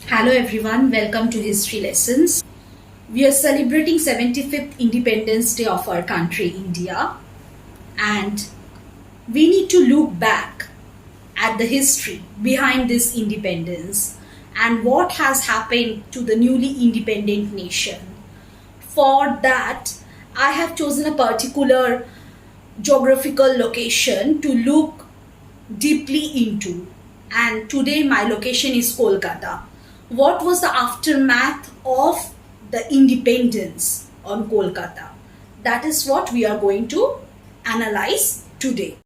Hello everyone, welcome to History Lessons. We are celebrating 75th Independence Day of our country, India, and we need to look back at the history behind this independence and what has happened to the newly independent nation. For that, I have chosen a particular geographical location to look deeply into, and today my location is Kolkata. What was the aftermath of the independence on Kolkata? That is what we are going to analyze today.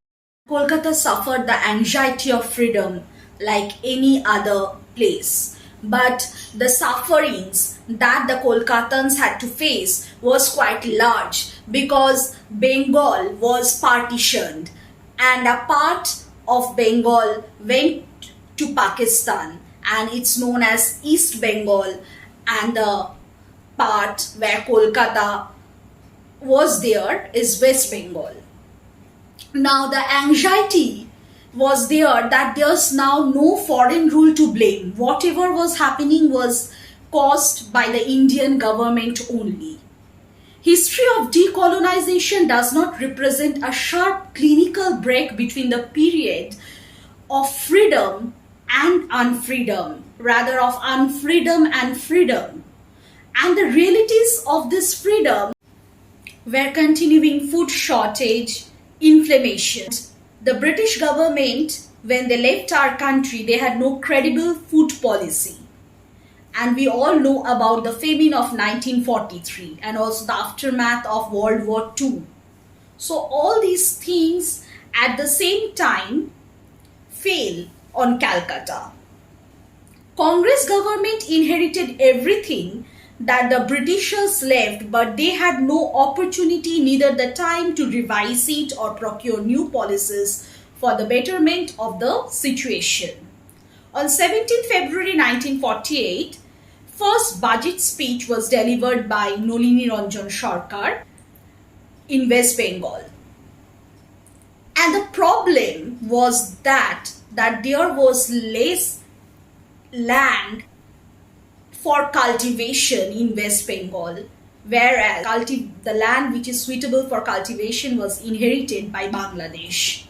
Kolkata suffered the anxiety of freedom like any other place. But the sufferings that the Kolkatans had to face was quite large because Bengal was partitioned and a part of Bengal went to Pakistan, and it's known as East Bengal, and the part where Kolkata was there is West Bengal. Now the anxiety was there that there's now no foreign rule to blame. Whatever was happening was caused by the Indian government only. History of decolonization does not represent a sharp clinical break between the period of freedom and unfreedom, rather of unfreedom and freedom. And the realities of this freedom were continuing food shortage, inflammation. The British government, when they left our country, they had no credible food policy. And we all know about the famine of 1943 and also the aftermath of World War II. So all these things at the same time fail on Calcutta. Congress government inherited everything that the Britishers left, but they had no opportunity, neither the time to revise it or procure new policies for the betterment of the situation. On 17th February 1948, first budget speech was delivered by Nolini Ranjan Sarkar in West Bengal. And the problem was that there was less land for cultivation in West Bengal, whereas the land which is suitable for cultivation was inherited by Bangladesh.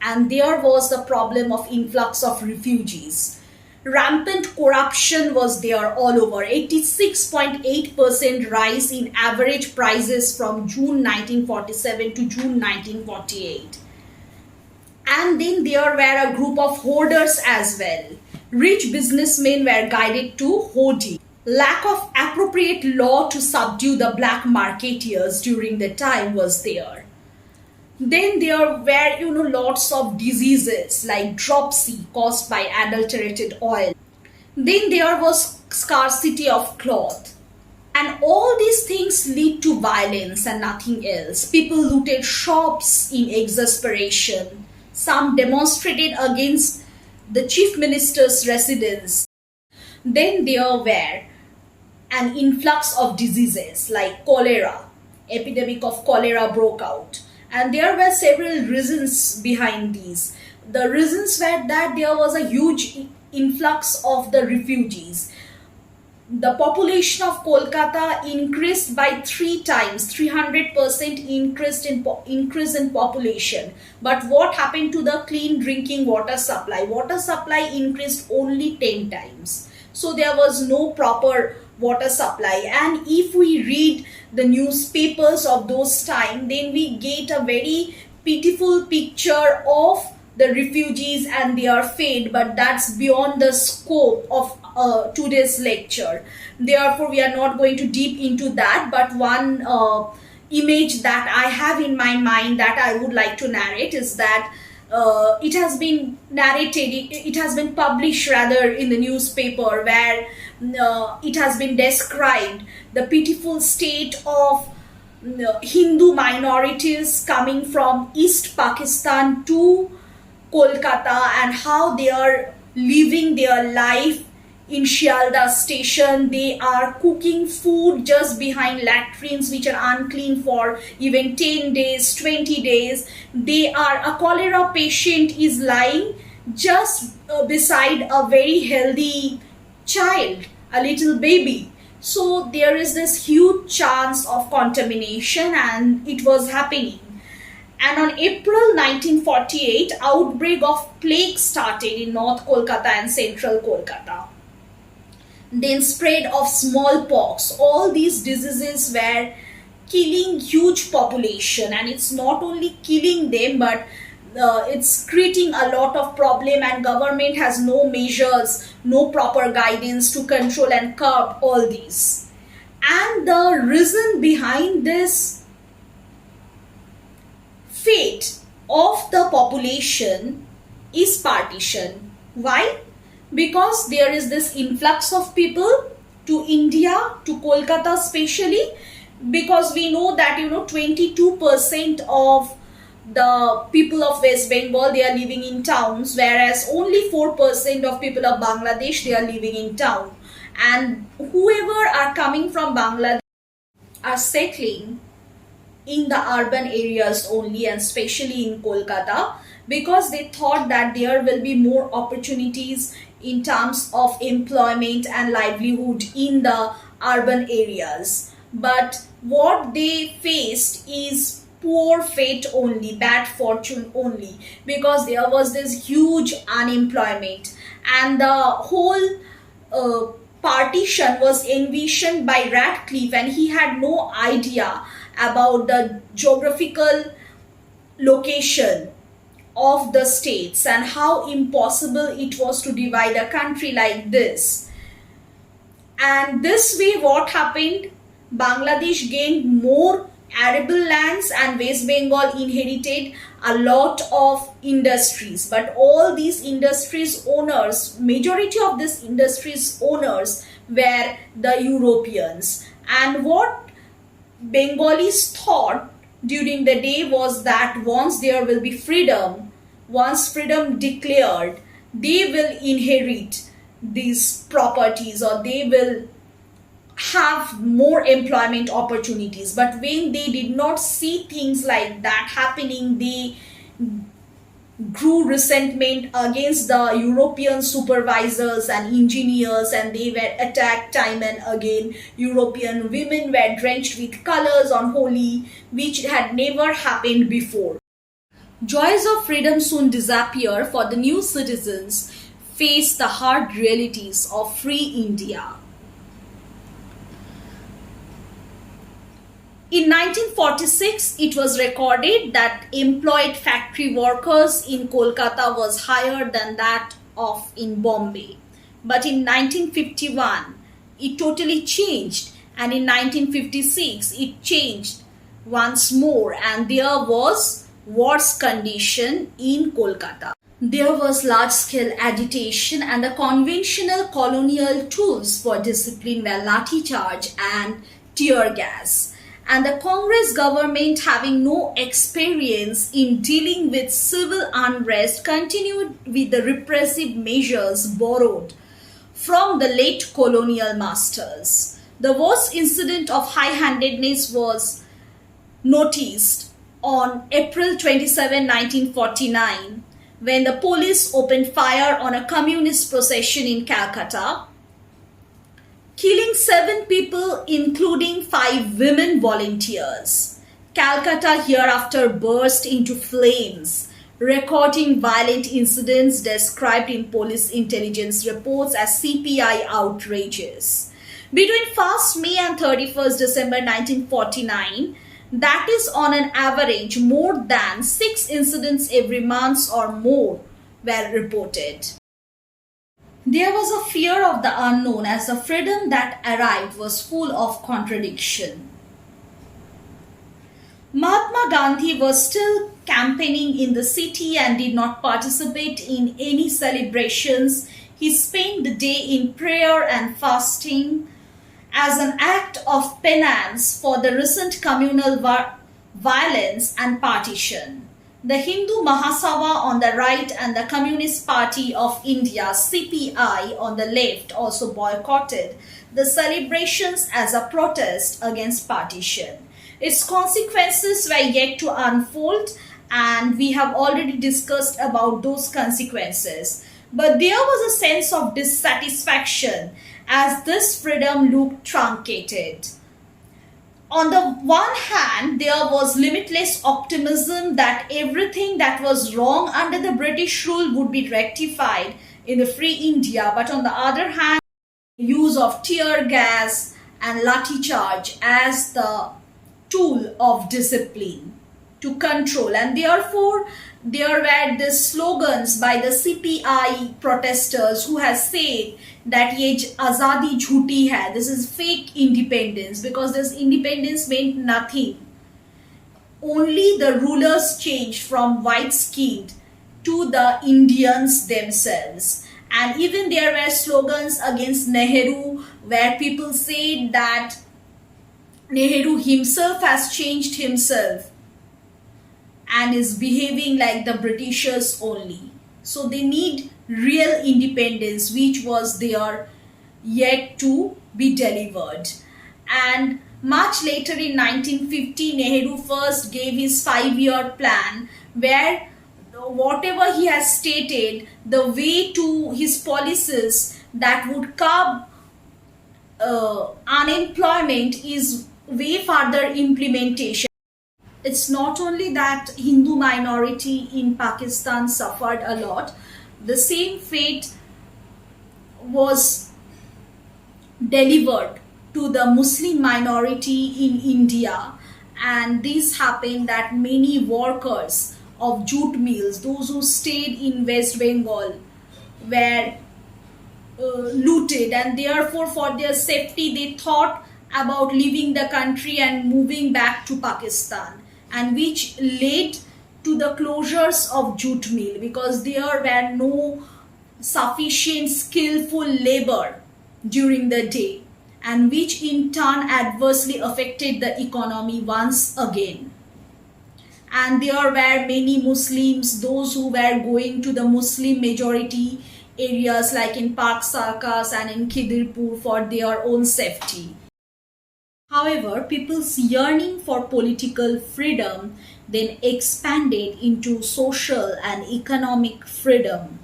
And there was the problem of influx of refugees. Rampant corruption was there all over. 86.8% rise in average prices from June 1947 to June 1948. And then there were a group of hoarders as well. Rich businessmen were guided to hoarding. Lack of appropriate law to subdue the black marketeers during the time was there. Then there were, lots of diseases like dropsy caused by adulterated oil. Then there was scarcity of cloth. And all these things lead to violence and nothing else. People looted shops in exasperation. Some demonstrated against the chief minister's residence. Then there were an influx of diseases like cholera. Epidemic of cholera broke out. And there were several reasons behind these. The reasons were that there was a huge influx of the refugees. The population of Kolkata increased by 3 times, 300% increase in population. But what happened to the clean drinking water supply? Water supply increased only 10 times. So there was no proper water supply. And if we read the newspapers of those times, then we get a very pitiful picture of the refugees and their fate, but that's beyond the scope of today's lecture. Therefore, we are not going to deep into that, but one image that I have in my mind that I would like to narrate is that it has been narrated, it has been published rather in the newspaper, where it has been described the pitiful state of Hindu minorities coming from East Pakistan to Kolkata and how they are living their life in Shialda station. They are cooking food just behind latrines which are unclean for even 10 days, 20 days. A cholera patient is lying just beside a very healthy child, a little baby. So there is this huge chance of contamination, and it was happening. And on April 1948, outbreak of plague started in North Kolkata and Central Kolkata. Then spread of smallpox. All these diseases were killing huge population, and it's not only killing them, but it's creating a lot of problem, and government has no measures, no proper guidance to control and curb all these. And the reason behind this fate of the population is partition. Why? Because there is this influx of people to India, to Kolkata especially, because we know that 22% of the people of West Bengal, they are living in towns, whereas only 4% of people of Bangladesh, they are living in town. And whoever are coming from Bangladesh are settling in the urban areas only, and especially in Kolkata, because they thought that there will be more opportunities in terms of employment and livelihood in the urban areas. But what they faced is poor fate only, bad fortune only, because there was this huge unemployment. And the whole partition was envisioned by Radcliffe, and he had no idea about the geographical location of the states and how impossible it was to divide a country like this. And this way, what happened? Bangladesh gained more arable lands, and West Bengal inherited a lot of industries. But all these industries owners, majority of these industries owners were the Europeans. And what Bengalis thought during the day was that once there will be freedom, once freedom declared, they will inherit these properties, or they will have more employment opportunities. But when they did not see things like that happening, they grew resentment against the European supervisors and engineers, and they were attacked time and again. European women were drenched with colors on Holi, which had never happened before. Joys of freedom soon disappear, for the new citizens face the hard realities of free India. In 1946, it was recorded that employed factory workers in Kolkata was higher than that of in Bombay. But in 1951, it totally changed, and in 1956, it changed once more, and there was worse condition in Kolkata. There was large-scale agitation, and the conventional colonial tools for discipline were lathi charge and tear gas. And the Congress government, having no experience in dealing with civil unrest, continued with the repressive measures borrowed from the late colonial masters. The worst incident of high-handedness was noticed on April 27, 1949, when the police opened fire on a communist procession in Calcutta, killing 7 people, including 5 women volunteers. Calcutta hereafter burst into flames, recording violent incidents described in police intelligence reports as CPI outrages. Between 1st May and 31st December 1949, that is on an average more than 6 incidents every month or more were reported. There was a fear of the unknown, as the freedom that arrived was full of contradiction. Mahatma Gandhi was still campaigning in the city and did not participate in any celebrations. He spent the day in prayer and fasting as an act of penance for the recent communal violence and partition. The Hindu Mahasabha on the right and the Communist Party of India (CPI) on the left also boycotted the celebrations as a protest against partition. Its consequences were yet to unfold, and we have already discussed about those consequences. But there was a sense of dissatisfaction as this freedom looked truncated. On the one hand, there was limitless optimism that everything that was wrong under the British rule would be rectified in the free India. But on the other hand, use of tear gas and lathi charge as the tool of discipline to control, and therefore there were the slogans by the CPI protesters who has said that ye azadi jhuti hai, this is fake independence, because this independence meant nothing. Only the rulers changed from white skinned to the Indians themselves. And even there were slogans against Nehru where people said that Nehru himself has changed himself and is behaving like the Britishers only. So they need real independence, which was there yet to be delivered. And much later in 1950, Nehru first gave his 5-year plan where whatever he has stated, the way to his policies that would curb unemployment is way further implementation. It's not only that Hindu minority in Pakistan suffered a lot, the same fate was delivered to the Muslim minority in India. And this happened that many workers of jute mills, those who stayed in West Bengal, were looted, and therefore for their safety they thought about leaving the country and moving back to Pakistan, and which led to the closures of jute mill because there were no sufficient skillful labor during the day, and which in turn adversely affected the economy once again. And there were many Muslims, those who were going to the Muslim majority areas like in Park Sarkis and in Khidirpur for their own safety. However, people's yearning for political freedom then expanded into social and economic freedom.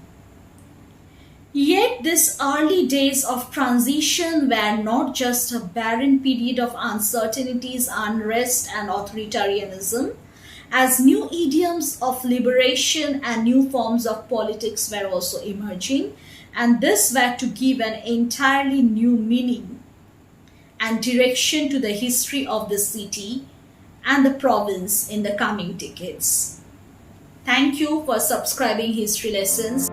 Yet these early days of transition were not just a barren period of uncertainties, unrest and authoritarianism, as new idioms of liberation and new forms of politics were also emerging, and this were to give an entirely new meaning and direction to the history of the city and the province in the coming decades. Thank you for subscribing History Lessons.